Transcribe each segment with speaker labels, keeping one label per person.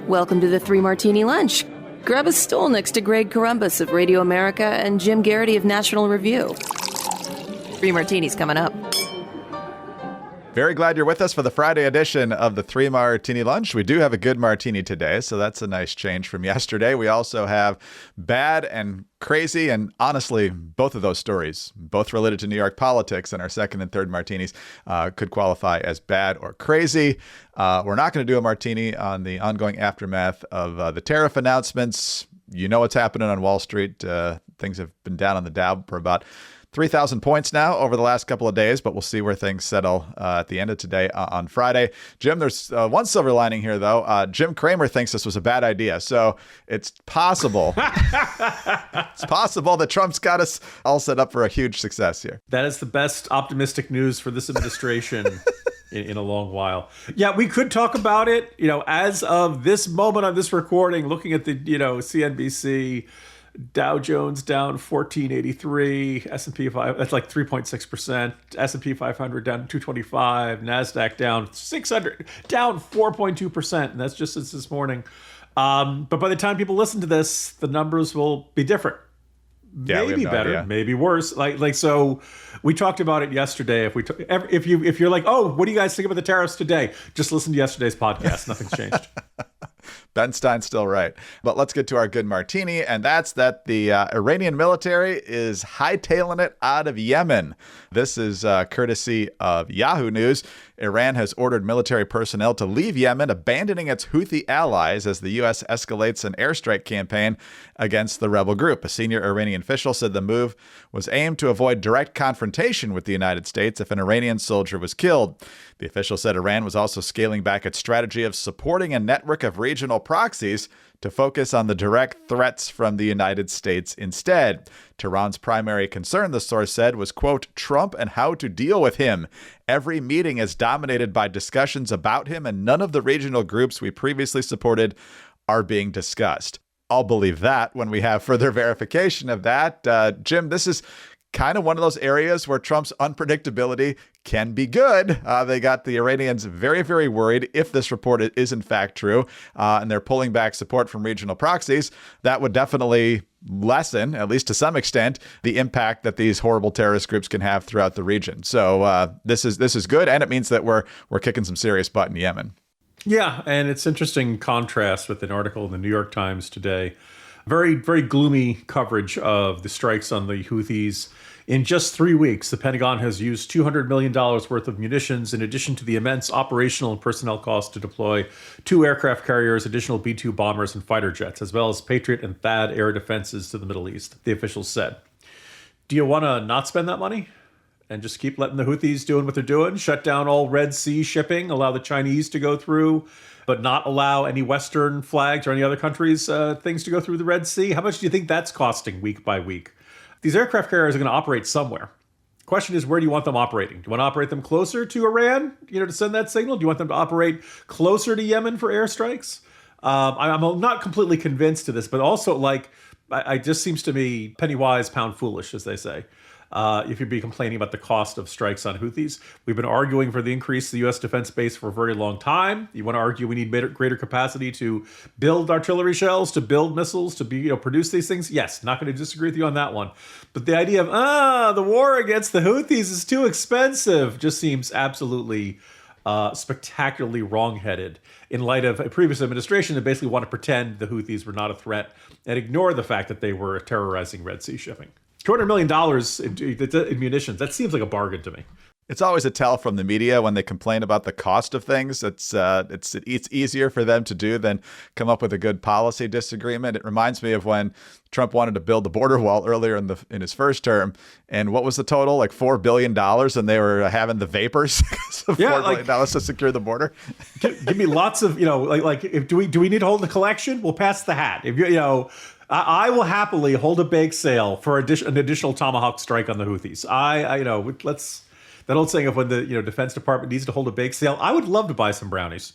Speaker 1: Welcome to the Three Martini Lunch. Grab a stool next to Greg Columbus of Radio America and Jim Garrity of National Review. Three Martinis coming up.
Speaker 2: Very glad you're with us for the Friday edition of the Three Martini Lunch. We do have a good martini today, so that's a nice change from yesterday. We also have bad and crazy, and honestly, both of those stories, both related to New York politics, and our second and third martinis could qualify as bad or crazy. We're not going to do a martini on the ongoing aftermath of the tariff announcements. You know what's happening on Wall Street. Things have been down on the Dow for about 3,000 points now over the last couple of days, but we'll see where things settle at the end of today on Friday. Jim, there's one silver lining here, though. Jim Cramer thinks this was a bad idea, so it's possible. It's possible that Trump's got us all set up for a huge success here.
Speaker 3: That is the best optimistic news for this administration in a long while. Yeah, we could talk about it. As of this moment on this recording, looking at the CNBC. Dow Jones down 1483, S&P 5, that's like 3.6%, S&P 500 down 225, NASDAQ down 600, down 4.2%, and that's just since this morning. But by the time people listen to this, the numbers will be different.
Speaker 2: Yeah,
Speaker 3: maybe
Speaker 2: no
Speaker 3: better,
Speaker 2: idea.
Speaker 3: Maybe worse. Like so, we talked about it yesterday. If you're like, oh, what do you guys think about the tariffs today? Just listen to yesterday's podcast. Nothing's changed.
Speaker 2: Ben Stein's still right. But let's get to our good martini, and that's that the Iranian military is hightailing it out of Yemen. This is courtesy of Yahoo News. Iran has ordered military personnel to leave Yemen, abandoning its Houthi allies as the U.S. escalates an airstrike campaign against the rebel group. A senior Iranian official said the move was aimed to avoid direct confrontation with the United States if an Iranian soldier was killed. The official said Iran was also scaling back its strategy of supporting a network of regional proxies to focus on the direct threats from the United States instead. Tehran's primary concern, the source said, was, quote, Trump and how to deal with him. Every meeting is dominated by discussions about him, and none of the regional groups we previously supported are being discussed. I'll believe that when we have further verification of that. Jim, this is kind of one of those areas where Trump's unpredictability can be good. They got the Iranians very, very worried if this report is in fact true, and they're pulling back support from regional proxies. That would definitely lessen, at least to some extent, the impact that these horrible terrorist groups can have throughout the region. So this is good, and it means that we're kicking some serious butt in Yemen.
Speaker 3: Yeah, and it's interesting contrast with an article in the New York Times today. Very, very gloomy coverage of the strikes on the Houthis. In just 3 weeks, the Pentagon has used $200 million worth of munitions in addition to the immense operational and personnel costs to deploy 2 aircraft carriers, additional B-2 bombers, and fighter jets, as well as Patriot and THAAD air defenses to the Middle East, the officials said. Do you want to not spend that money and just keep letting the Houthis doing what they're doing? Shut down all Red Sea shipping, allow the Chinese to go through, but not allow any Western flags or any other countries' things to go through the Red Sea? How much do you think that's costing week by week? These aircraft carriers are going to operate somewhere. The question is, where do you want them operating? Do you want to operate them closer to Iran, to send that signal? Do you want them to operate closer to Yemen for airstrikes? I'm not completely convinced of this, but also, it just seems to me penny wise, pound foolish, as they say. If you'd be complaining about the cost of strikes on Houthis. We've been arguing for the increase of the U.S. defense base for a very long time. You want to argue we need greater capacity to build artillery shells, to build missiles, to produce these things? Yes, not going to disagree with you on that one. But the idea of, the war against the Houthis is too expensive just seems absolutely spectacularly wrongheaded in light of a previous administration that basically want to pretend the Houthis were not a threat and ignore the fact that they were terrorizing Red Sea shipping. $200 million in munitions, that seems like a bargain to me.
Speaker 2: It's always a tell from the media when they complain about the cost of things. It's easier for them to do than come up with a good policy disagreement. It reminds me of when Trump wanted to build the border wall earlier in his first term, and what was the total? Like $4 billion, and they were having the vapors. $4 billion to secure the border.
Speaker 3: Give me lots of do we need to hold the collection? We'll pass the hat. If I will happily hold a bake sale for an additional tomahawk strike on the Houthis. Let's. That old saying of when the Defense Department needs to hold a bake sale, I would love to buy some brownies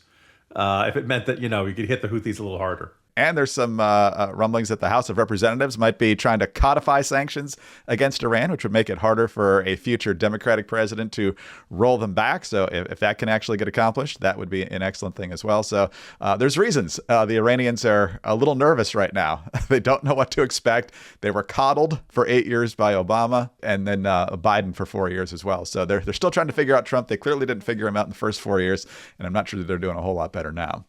Speaker 3: if it meant that you could hit the Houthis a little harder.
Speaker 2: And there's some rumblings that the House of Representatives might be trying to codify sanctions against Iran, which would make it harder for a future Democratic president to roll them back. So if that can actually get accomplished, that would be an excellent thing as well. So there's reasons the Iranians are a little nervous right now. They don't know what to expect. They were coddled for 8 years by Obama and then Biden for 4 years as well. So they're still trying to figure out Trump. They clearly didn't figure him out in the first 4 years, and I'm not sure that they're doing a whole lot better now.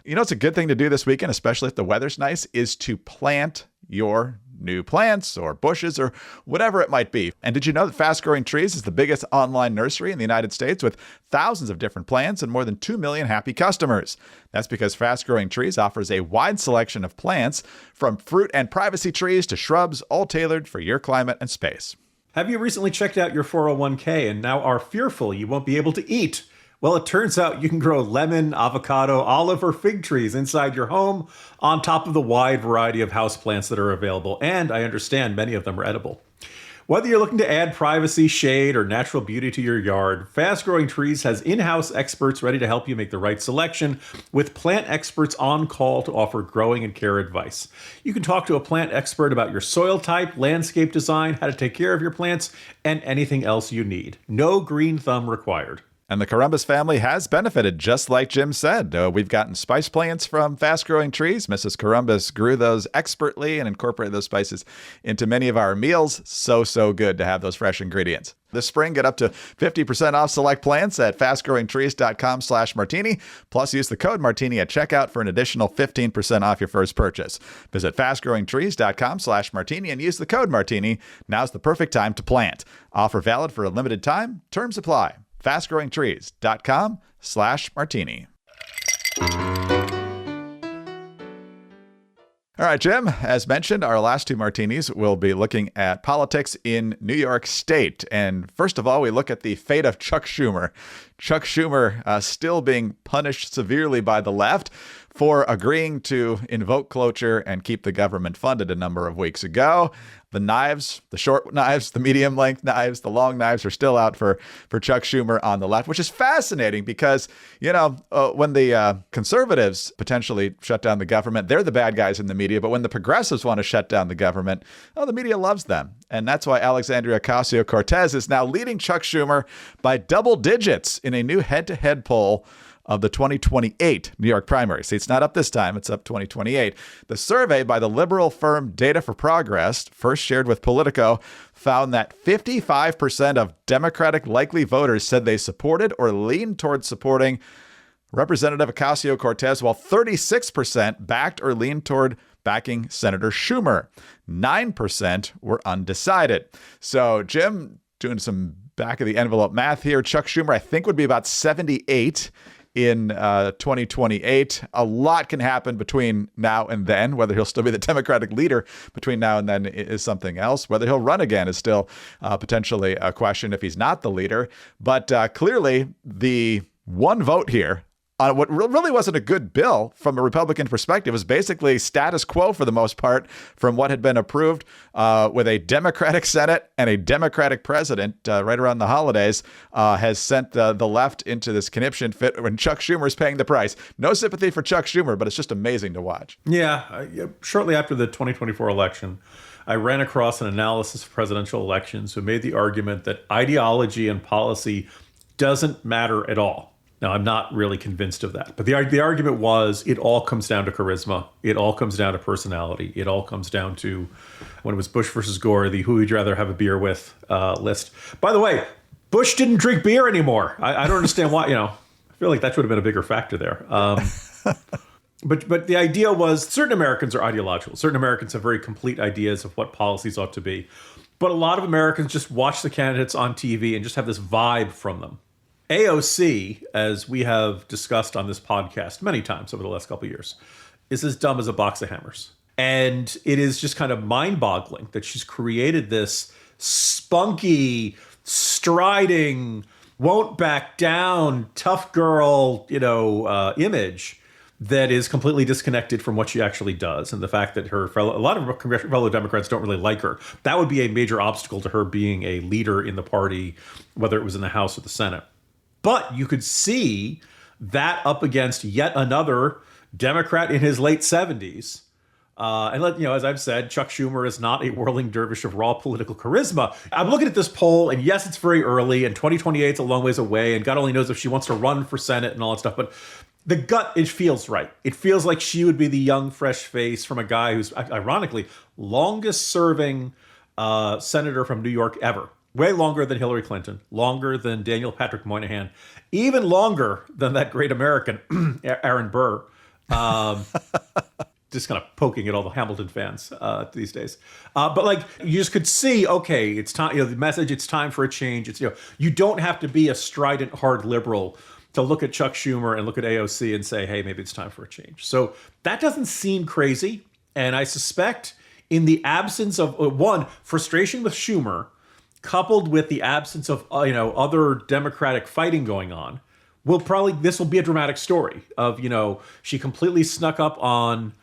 Speaker 2: You know, it's a good thing to do this weekend, especially if the weather's nice, is to plant your new plants or bushes or whatever it might be. And did you know that Fast Growing Trees is the biggest online nursery in the United States with thousands of different plants and more than 2 million happy customers? That's because Fast Growing Trees offers a wide selection of plants, from fruit and privacy trees to shrubs, all tailored for your climate and space.
Speaker 3: Have you recently checked out your 401k and now are fearful you won't be able to eat? Well, it turns out you can grow lemon, avocado, olive, or fig trees inside your home on top of the wide variety of houseplants that are available, and I understand many of them are edible. Whether you're looking to add privacy, shade, or natural beauty to your yard, Fast Growing Trees has in-house experts ready to help you make the right selection, with plant experts on call to offer growing and care advice. You can talk to a plant expert about your soil type, landscape design, how to take care of your plants, and anything else you need. No green thumb required.
Speaker 2: And the Corumbus family has benefited, just like Jim said. We've gotten spice plants from Fast Growing Trees. Mrs. Corumbus grew those expertly and incorporated those spices into many of our meals. So good to have those fresh ingredients. This spring, get up to 50% off select plants at fastgrowingtrees.com/martini. Plus, use the code Martini at checkout for an additional 15% off your first purchase. Visit fastgrowingtrees.com/martini and use the code Martini. Now's the perfect time to plant. Offer valid for a limited time. Terms apply. fastgrowingtrees.com/martini. All right, Jim, as mentioned, our last two martinis will be looking at politics in New York State. And first of all, we look at the fate of Chuck Schumer. Chuck Schumer still being punished severely by the left for agreeing to invoke cloture and keep the government funded a number of weeks ago. The knives, the short knives, the medium length knives, the long knives are still out for Chuck Schumer on the left, which is fascinating because, when the conservatives potentially shut down the government, they're the bad guys in the media. But when the progressives want to shut down the government, the media loves them. And that's why Alexandria Ocasio-Cortez is now leading Chuck Schumer by double digits in a new head-to-head poll of the 2028 New York primary. See, it's not up this time. It's up 2028. The survey by the liberal firm Data for Progress, first shared with Politico, found that 55% of Democratic likely voters said they supported or leaned towards supporting Representative Ocasio-Cortez, while 36% backed or leaned toward backing Senator Schumer. 9% were undecided. So, Jim, doing some back-of-the-envelope math here, Chuck Schumer, I think, would be about 78 in 2028. A lot can happen between now and then. Whether he'll still be the Democratic leader between now and then is something else. Whether he'll run again is still potentially a question if he's not the leader. But clearly, the one vote here on what really wasn't a good bill from a Republican perspective was basically status quo for the most part from what had been approved with a Democratic Senate and a Democratic president right around the holidays, has sent the left into this conniption fit when Chuck Schumer is paying the price. No sympathy for Chuck Schumer, but it's just amazing to watch.
Speaker 3: Yeah. Shortly after the 2024 election, I ran across an analysis of presidential elections who made the argument that ideology and policy doesn't matter at all. Now, I'm not really convinced of that. But the argument was it all comes down to charisma. It all comes down to personality. It all comes down to, when it was Bush versus Gore, the who would you rather have a beer with list. By the way, Bush didn't drink beer anymore. I don't understand why, I feel like that would have been a bigger factor there. But the idea was certain Americans are ideological. Certain Americans have very complete ideas of what policies ought to be. But a lot of Americans just watch the candidates on TV and just have this vibe from them. AOC, as we have discussed on this podcast many times over the last couple of years, is as dumb as a box of hammers. And it is just kind of mind-boggling that she's created this spunky, striding, won't back down, tough girl, image that is completely disconnected from what she actually does. And the fact that a lot of fellow Democrats don't really like her. That would be a major obstacle to her being a leader in the party, whether it was in the House or the Senate. But you could see that up against yet another Democrat in his late 70s. As I've said, Chuck Schumer is not a whirling dervish of raw political charisma. I'm looking at this poll, and yes, it's very early, and 2028 is a long ways away, and God only knows if she wants to run for Senate and all that stuff. But the gut, it feels right. It feels like she would be the young, fresh face from a guy who's, ironically, longest-serving senator from New York ever. Way longer than Hillary Clinton, longer than Daniel Patrick Moynihan, even longer than that great American, Aaron Burr. Just kind of poking at all the Hamilton fans these days. But you just could see, okay, it's time, the message, it's time for a change. It's, you don't have to be a strident, hard liberal to look at Chuck Schumer and look at AOC and say, hey, maybe it's time for a change. So that doesn't seem crazy. And I suspect in the absence of, one, frustration with Schumer, coupled with the absence of, other Democratic fighting going on, this will be a dramatic story of, she completely snuck up on,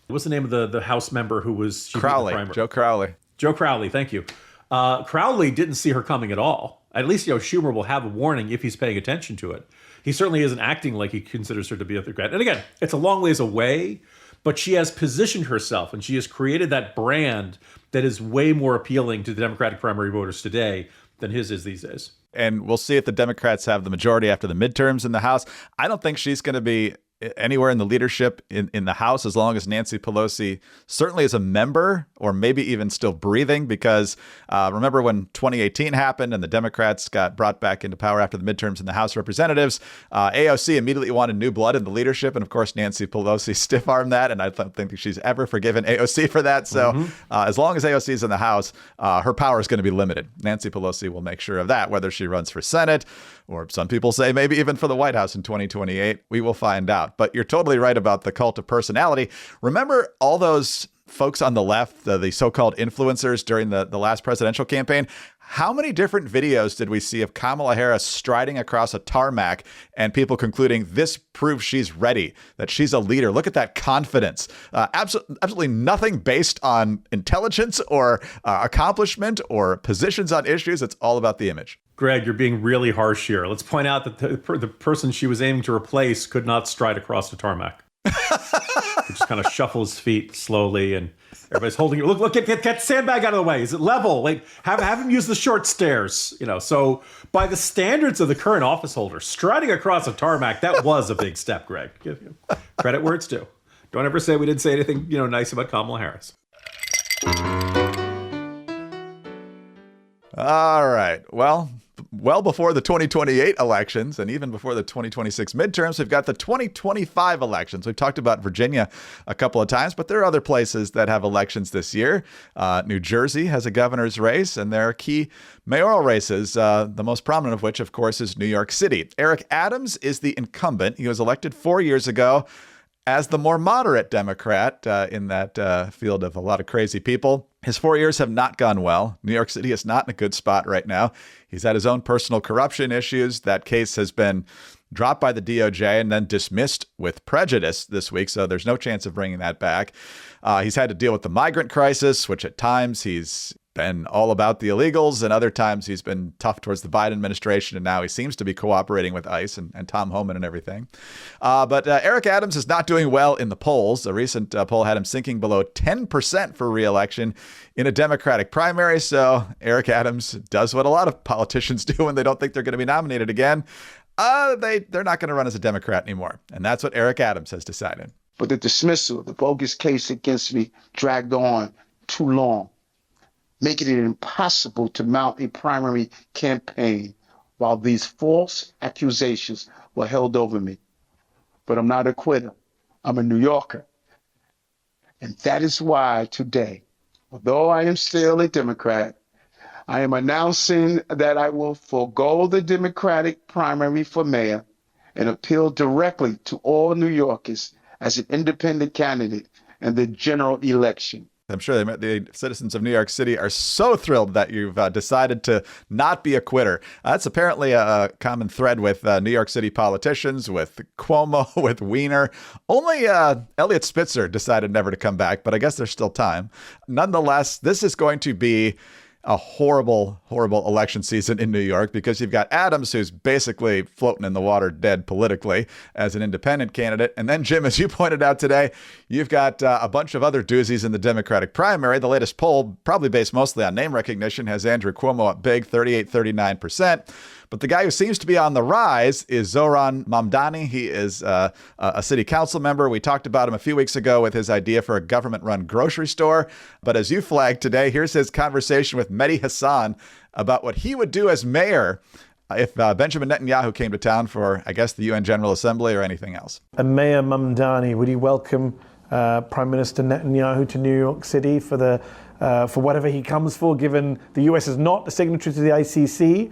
Speaker 3: what's the name of the House member who was
Speaker 2: Crowley, Joe Crowley.
Speaker 3: Joe Crowley, thank you. Crowley didn't see her coming at all. At least, Schumer will have a warning if he's paying attention to it. He certainly isn't acting like he considers her to be a threat. And again, it's a long ways away, but she has positioned herself and she has created that brand that is way more appealing to the Democratic primary voters today than his is these days.
Speaker 2: And we'll see if the Democrats have the majority after the midterms in the House. I don't think she's going to be anywhere in the leadership in the House as long as Nancy Pelosi certainly is a member or maybe even still breathing, because remember when 2018 happened and the Democrats got brought back into power after the midterms in the House of Representatives, AOC immediately wanted new blood in the leadership. And of course, Nancy Pelosi stiff-armed that. And I don't think she's ever forgiven AOC for that. So as long as AOC is in the House, her power is going to be limited. Nancy Pelosi will make sure of that, whether she runs for Senate or some people say maybe even for the White House in 2028. We will find out. But you're totally right about the cult of personality. Remember all those folks on the left, the so-called influencers during the last presidential campaign? How many different videos did we see of Kamala Harris striding across a tarmac and people concluding this proves she's ready, that she's a leader? Look at that confidence. Absolutely nothing based on intelligence or accomplishment or positions on issues. It's all about the image.
Speaker 3: Greg, you're being really harsh here. Let's point out that the person she was aiming to replace could not stride across the tarmac. He just kind of shuffles his feet slowly, and everybody's holding it. Look, get the sandbag out of the way. Is it level? Have him use the short stairs. So by the standards of the current office holder, striding across a tarmac, that was a big step, Greg. Give you credit where it's due. Don't ever say we didn't say anything, nice about Kamala Harris.
Speaker 2: All right. Well before the 2028 elections and even before the 2026 midterms, we've got the 2025 elections. We've talked about Virginia a couple of times, but there are other places that have elections this year. New Jersey has a governor's race, and there are key mayoral races, the most prominent of which, of course, is New York City. Eric Adams is the incumbent. He was elected 4 years ago as the more moderate Democrat in that field of a lot of crazy people. His 4 years have not gone well. New York City is not in a good spot right now. He's had his own personal corruption issues. That case has been dropped by the DOJ and then dismissed with prejudice this week, so there's no chance of bringing that back. He's had to deal with the migrant crisis, which at times he's been all about the illegals, and other times he's been tough towards the Biden administration, and now he seems to be cooperating with ICE and Tom Homan and everything. But Eric Adams is not doing well in the polls. A recent poll had him sinking below 10% for re-election in a Democratic primary. So Eric Adams does what a lot of politicians do when they don't think they're going to be nominated again. They're not going to run as a Democrat anymore. And that's what Eric Adams has decided.
Speaker 4: But the dismissal of the bogus case against me dragged on too long, making it impossible to mount a primary campaign while these false accusations were held over me. But I'm not a quitter. I'm a New Yorker. And that is why today, although I am still a Democrat, I am announcing that I will forego the Democratic primary for mayor and appeal directly to all New Yorkers as an independent candidate in the general election.
Speaker 2: I'm sure the citizens of New York City are so thrilled that you've decided to not be a quitter. That's apparently a common thread with New York City politicians, with Cuomo, with Weiner. Only Elliot Spitzer decided never to come back, but I guess there's still time. Nonetheless, this is going to be a horrible, horrible election season in New York because you've got Adams, who's basically floating in the water dead politically as an independent candidate. And then, Jim, as you pointed out today, you've got a bunch of other doozies in the Democratic primary. The latest poll, probably based mostly on name recognition, has Andrew Cuomo up big, 38-39%. But the guy who seems to be on the rise is Zohran Mamdani. He is a city council member. We talked about him a few weeks ago with his idea for a government-run grocery store. But as you flagged today, here's his conversation with Mehdi Hassan about what he would do as mayor if Benjamin Netanyahu came to town for, I guess, the UN General Assembly or anything else.
Speaker 5: And Mayor Mamdani, would you welcome Prime Minister Netanyahu to New York City for whatever he comes for, given the US is not a signatory to the ICC,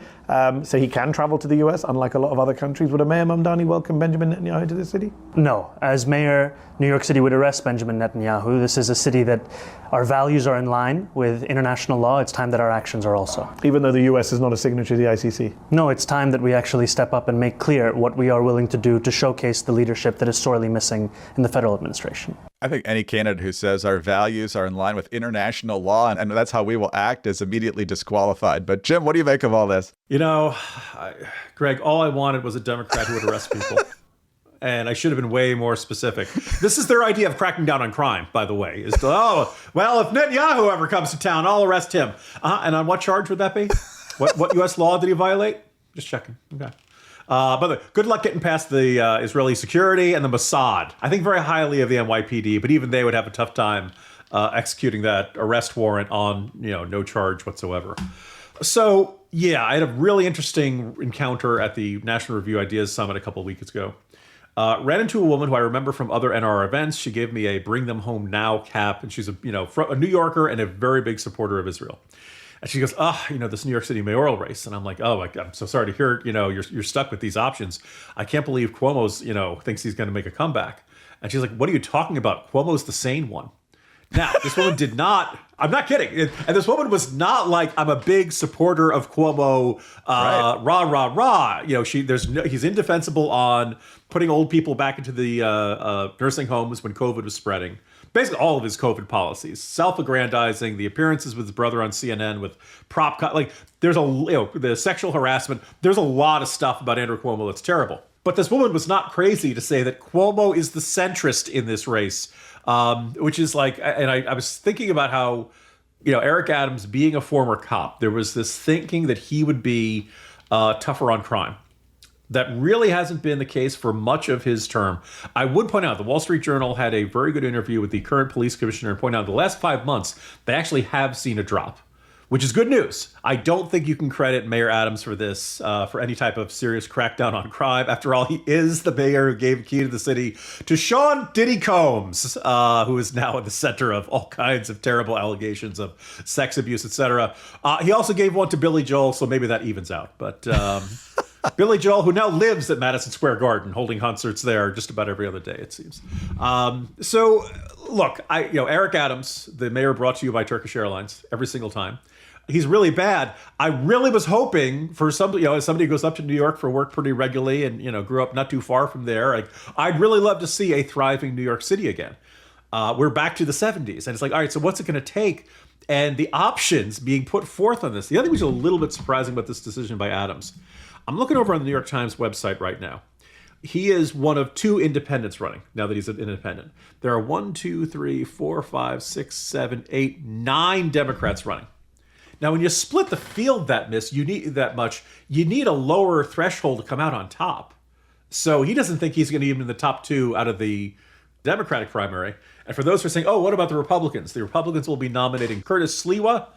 Speaker 5: so he can travel to the US, unlike a lot of other countries. Would a Mayor Mamdani welcome Benjamin Netanyahu to the city?
Speaker 6: No. As mayor, New York City would arrest Benjamin Netanyahu. This is a city that our values are in line with international law. It's time that our actions are also.
Speaker 5: Even though the US is not a signatory to the ICC?
Speaker 6: No, it's time that we actually step up and make clear what we are willing to do to showcase the leadership that is sorely missing in the federal administration.
Speaker 2: I think any candidate who says our values are in line with international law and that's how we will act is immediately disqualified. But Jim, what do you make of all this?
Speaker 3: You know, Greg, all I wanted was a Democrat who would arrest people. And I should have been way more specific. This is their idea of cracking down on crime, by the way. Is to, if Netanyahu ever comes to town, I'll arrest him. And on what charge would that be? What U.S. law did he violate? Just checking. Okay. By the way, good luck getting past the Israeli security and the Mossad. I think very highly of the NYPD, but even they would have a tough time executing that arrest warrant on no charge whatsoever. So yeah, I had a really interesting encounter at the National Review Ideas Summit a couple of weeks ago. Ran into a woman who I remember from other NR events. She gave me a Bring Them Home Now cap, and she's a New Yorker and a very big supporter of Israel. And she goes, this New York City mayoral race. And I'm like, I'm so sorry to hear, you're stuck with these options. I can't believe Cuomo's, thinks he's going to make a comeback. And she's like, what are you talking about? Cuomo's the sane one. Now, this woman did not, I'm not kidding. And this woman was not like, I'm a big supporter of Cuomo, right. Rah, rah, rah. He's indefensible on putting old people back into the nursing homes when COVID was spreading. Basically, all of his COVID policies, self-aggrandizing, the appearances with his brother on CNN with there's the sexual harassment. There's a lot of stuff about Andrew Cuomo that's terrible. But this woman was not crazy to say that Cuomo is the centrist in this race, which is I was thinking about how, Eric Adams being a former cop, there was this thinking that he would be tougher on crime. That really hasn't been the case for much of his term. I would point out the Wall Street Journal had a very good interview with the current police commissioner and point out the last 5 months, they actually have seen a drop, which is good news. I don't think you can credit Mayor Adams for this, for any type of serious crackdown on crime. After all, he is the mayor who gave the key to the city to Sean Diddy Combs, who is now at the center of all kinds of terrible allegations of sex abuse, etc. He also gave one to Billy Joel, so maybe that evens out. But Billy Joel, who now lives at Madison Square Garden, holding concerts there just about every other day, it seems. So, look, Eric Adams, the mayor brought to you by Turkish Airlines every single time. He's really bad. I really was hoping for somebody, as somebody who goes up to New York for work pretty regularly and, grew up not too far from there, I'd really love to see a thriving New York City again. We're back to the 70s. And it's like, all right, so what's it going to take? And the options being put forth on this. The other thing which is a little bit surprising about this decision by Adams, I'm looking over on the New York Times website right now. He is one of 2 independents running now that he's an independent. There are 1, 2, 3, 4, 5, 6, 7, 8, 9 Democrats running. Now, when you split the field you need a lower threshold to come out on top. So he doesn't think he's going to be in the top 2 out of the Democratic primary. And for those who are saying, what about the Republicans? The Republicans will be nominating Curtis Sliwa.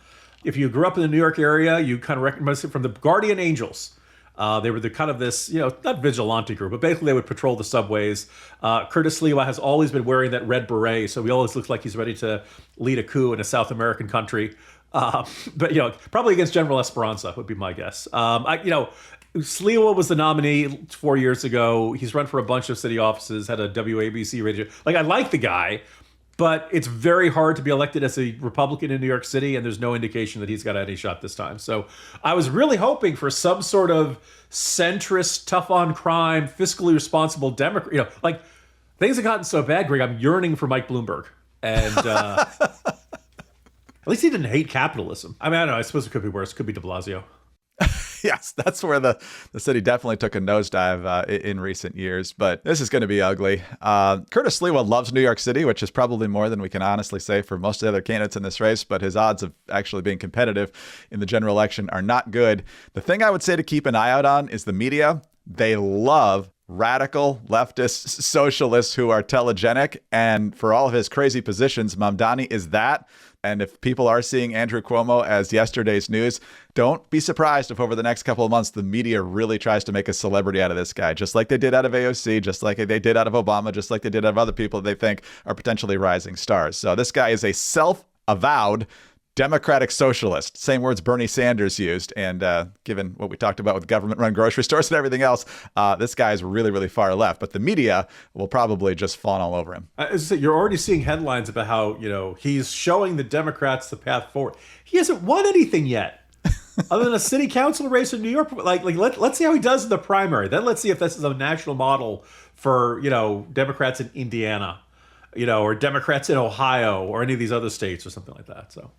Speaker 3: If you grew up in the New York area, you kind of recognize it from the Guardian Angels. They were the kind of this, not vigilante group, but basically they would patrol the subways. Curtis Sliwa has always been wearing that red beret, so he always looks like he's ready to lead a coup in a South American country. But probably against General Esperanza would be my guess. Sliwa was the nominee 4 years ago. He's run for a bunch of city offices, had a WABC radio. I like the guy, but it's very hard to be elected as a Republican in New York City, and there's no indication that he's got any shot this time. So I was really hoping for some sort of centrist, tough on crime, fiscally responsible Democrat. Things have gotten so bad, Greg, I'm yearning for Mike Bloomberg. And At least he didn't hate capitalism. I mean, I don't know. I suppose it could be worse. It could be de Blasio.
Speaker 2: Yes, that's where the city definitely took a nosedive in recent years, but this is going to be ugly. Curtis Sliwa loves New York City, which is probably more than we can honestly say for most of the other candidates in this race, but his odds of actually being competitive in the general election are not good. The thing I would say to keep an eye out on is the media. They love radical leftist socialists who are telegenic, and for all of his crazy positions, Mamdani is that. And if people are seeing Andrew Cuomo as yesterday's news, don't be surprised if over the next couple of months, the media really tries to make a celebrity out of this guy, just like they did out of AOC, just like they did out of Obama, just like they did out of other people they think are potentially rising stars. So this guy is a self-avowed democratic socialist, same words Bernie Sanders used. And given what we talked about with government-run grocery stores and everything else, this guy is really, really far left. But the media will probably just fawn all over him.
Speaker 3: You're already seeing headlines about how, he's showing the Democrats the path forward. He hasn't won anything yet. Other than a city council race in New York. Let's see how he does in the primary. Then let's see if this is a national model for, Democrats in Indiana. Or Democrats in Ohio or any of these other states or something like that. So,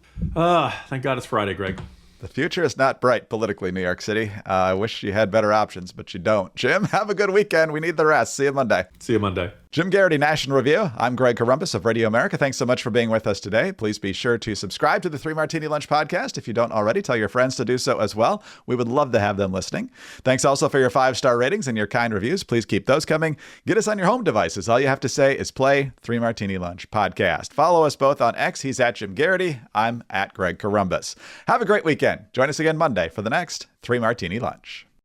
Speaker 3: thank God it's Friday, Greg.
Speaker 2: The future is not bright politically, New York City. I wish you had better options, but you don't. Jim, have a good weekend. We need the rest. See you Monday.
Speaker 3: See you Monday.
Speaker 2: Jim Garrity, National Review. I'm Greg Corombos of Radio America. Thanks so much for being with us today. Please be sure to subscribe to the 3 Martini Lunch podcast. If you don't already, tell your friends to do so as well. We would love to have them listening. Thanks also for your 5-star ratings and your kind reviews. Please keep those coming. Get us on your home devices. All you have to say is play 3 Martini Lunch podcast. Follow us both on X. He's at Jim Garrity. I'm at Greg Corombos. Have a great weekend. Join us again Monday for the next 3 Martini Lunch.